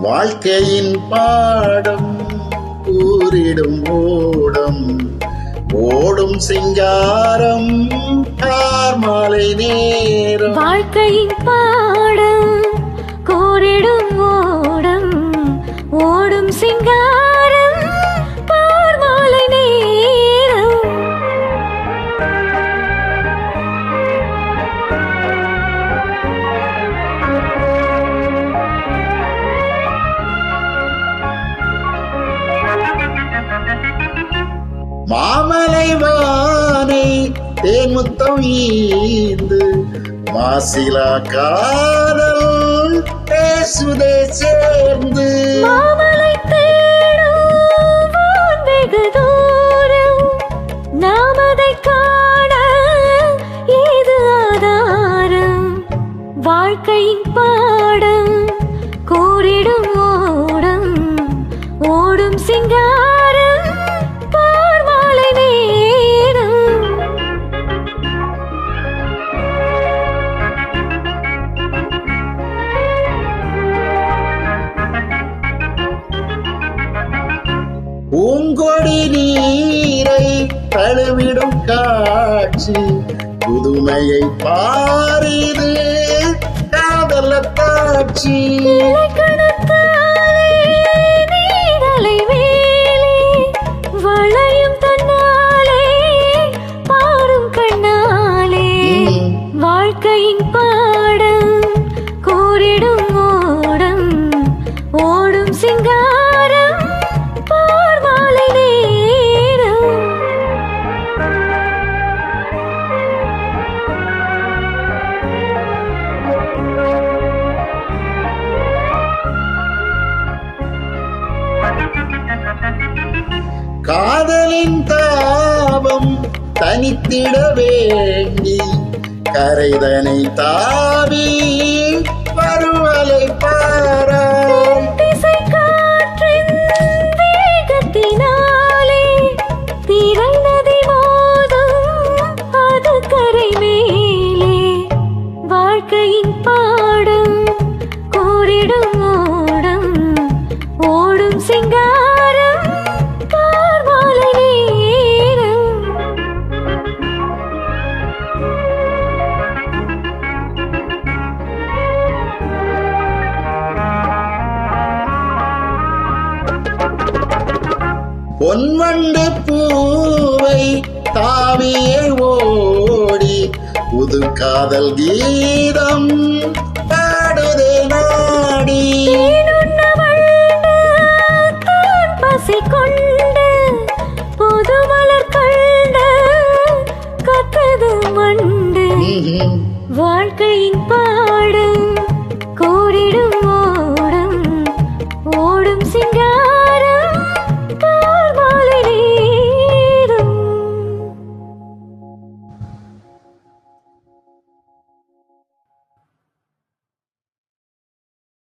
வாழ்க்கையின் பாடம் கூறிடும் ஓடம் ஓடும் சிங்காரம் மாலை நேரம். வாழ்க்கையின் பாடம் கூறிடும் ஓடம் ஓடும் சிங்காரம் மாலை நேரம். மாமலை வானை தேன்முத்தம் ஈந்து மாசிலா காதல் பேசுதே சேர்ந்து. மாமலை தேடும் வெகு தூரம் நாம் அதை காண ஏது ஆதாரம். வாழ்க்கையின் பாடம் கூறிடும் ஓடம் ஓடும் சிங்காரம் மாலை நேரம். பூங்கொடி நீரை தழுவிடும் காட்சி புதுமையை பாரிது காதல தாட்சி. வாழ்க்கையின் பாடம் கூறிடும் ஓடம் ஓடும் சிங்காரம் மாலை நேரம். காதலின் தாபம் தனித்திட வேண்டி கரைதனை தாவி பருவலை பாராய். திசை காற்றின் வேகத்தினாலே திரை நதி மோதும் அது கரை மேலே. வாழ்க்கையின் பாடம் கூறிடும் ஓடம் ஓடும் சிங்காரம் மாலை நேரம். பொன்வண்டு பூவை தாவியே ஓடி புது காதல் கீதம் பாடுதே நாடி. பசி கொண்டு புது மலர் கண்டு கத்தது மண்டு. வாழ்க்கையின்